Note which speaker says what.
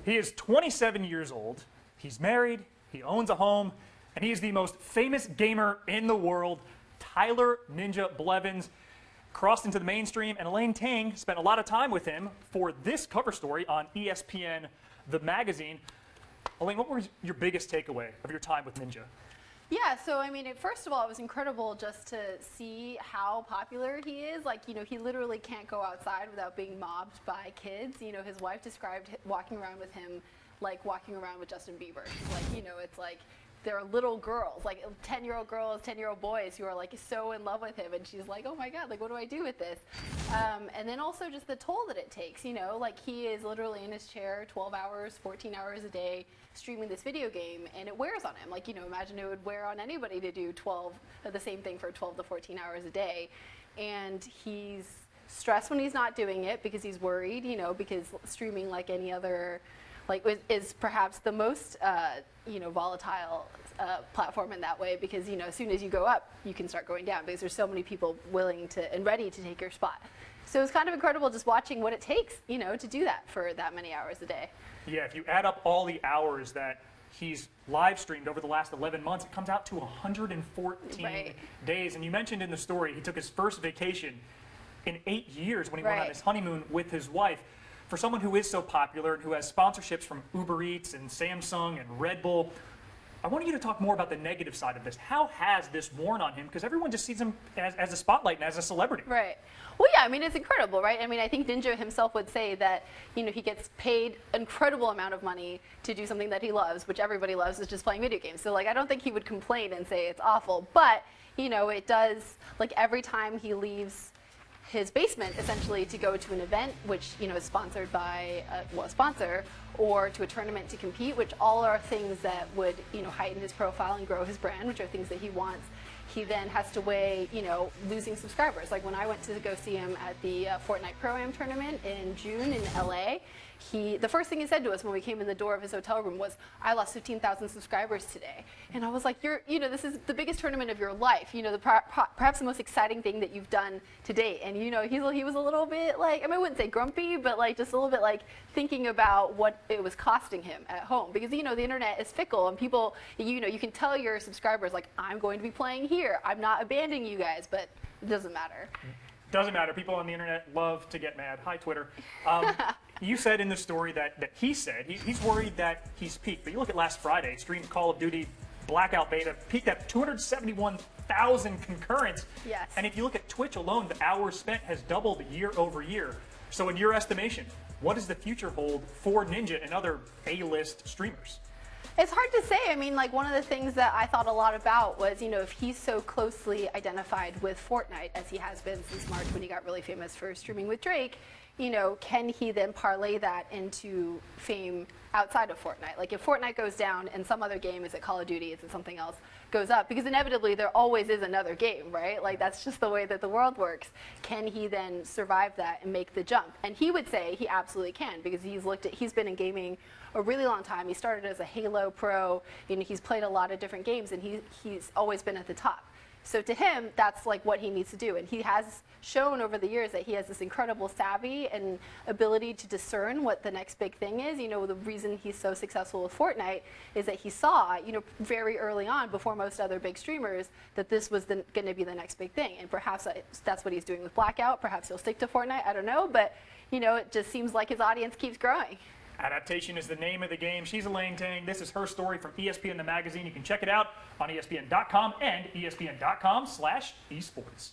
Speaker 1: He is 27 years old. He's married. He owns a home. And he is the most famous gamer in the world. Tyler Ninja Blevins crossed into the mainstream, and Elaine Teng spent a lot of time with him for this cover story on ESPN The Magazine. Elaine, what was your biggest takeaway of your time with Ninja?
Speaker 2: Yeah, so I mean, first of all, it was incredible just to see how popular he is. Like, he literally can't go outside without being mobbed by kids. His wife described walking around with him like walking around with Justin Bieber. Like, it's like there are little girls, like 10-year-old girls, 10-year-old boys who are like so in love with him, and she's like, oh my God, like what do I do with this? And then also just the toll that it takes, like he is literally in his chair 12 hours, 14 hours a day streaming this video game, and it wears on him. Like, imagine it would wear on anybody to do the same thing for 12 to 14 hours a day. And he's stressed when he's not doing it because he's worried, because streaming, like any other, is perhaps the most volatile platform in that way, because as soon as you go up, you can start going down because there's so many people willing to and ready to take your spot. So it's kind of incredible just watching what it takes, to do that for that many hours a day.
Speaker 1: Yeah, if you add up all the hours that he's live streamed over the last 11 months, it comes out to 114 days. And you mentioned in the story he took his first vacation in 8 years when he went on his honeymoon with his wife. For someone who is so popular and who has sponsorships from Uber Eats and Samsung and Red Bull, I want you to talk more about the negative side of this. How has this worn on him? Because everyone just sees him as a spotlight and as a celebrity.
Speaker 2: Right. Well, yeah, I mean, it's incredible, right? I mean, I think Ninja himself would say that, he gets paid an incredible amount of money to do something that he loves, which everybody loves, is just playing video games. So, I don't think he would complain and say it's awful. But, it does, every time he leaves his basement essentially to go to an event, which is sponsored by a sponsor, or to a tournament to compete, which all are things that would heighten his profile and grow his brand, which are things that he wants. He then has to weigh losing subscribers. Like when I went to go see him at the Fortnite Pro-Am tournament in June in LA, the first thing he said to us when we came in the door of his hotel room was, I lost 15,000 subscribers today. And I was like, this is the biggest tournament of your life, perhaps the most exciting thing that you've done to date. And he was a little bit I wouldn't say grumpy, but just a little bit thinking about what it was costing him at home. Because the internet is fickle, and people, you can tell your subscribers, I'm going to be playing here, I'm not abandoning you guys, but it doesn't matter.
Speaker 1: Doesn't matter. People on the internet love to get mad. Hi, Twitter. You said in the story that he's worried that he's peaked. But you look at last Friday, streamed Call of Duty Blackout Beta, peaked at 271,000 concurrents.
Speaker 2: Yes.
Speaker 1: And if you look at Twitch alone, the hours spent has doubled year over year. So in your estimation, what does the future hold for Ninja and other A-list streamers?
Speaker 2: It's hard to say. I mean, one of the things that I thought a lot about was, if he's so closely identified with Fortnite, as he has been since March when he got really famous for streaming with Drake, can he then parlay that into fame outside of Fortnite? If Fortnite goes down and some other game, is it Call of Duty, is it something else, goes up? Because inevitably there always is another game, right? That's just the way that the world works. Can he then survive that and make the jump? And he would say he absolutely can, because he's been in gaming a really long time. He started as a Halo pro, he's played a lot of different games, and he's always been at the top. So to him, that's what he needs to do. And he has shown over the years that he has this incredible savvy and ability to discern what the next big thing is. The reason he's so successful with Fortnite is that he saw, very early on, before most other big streamers, that this was going to be the next big thing. And perhaps that's what he's doing with Blackout. Perhaps he'll stick to Fortnite. I don't know. But, it just seems like his audience keeps growing.
Speaker 1: Adaptation is the name of the game. She's Elaine Teng. This is her story from ESPN The Magazine. You can check it out on ESPN.com and ESPN.com/esports.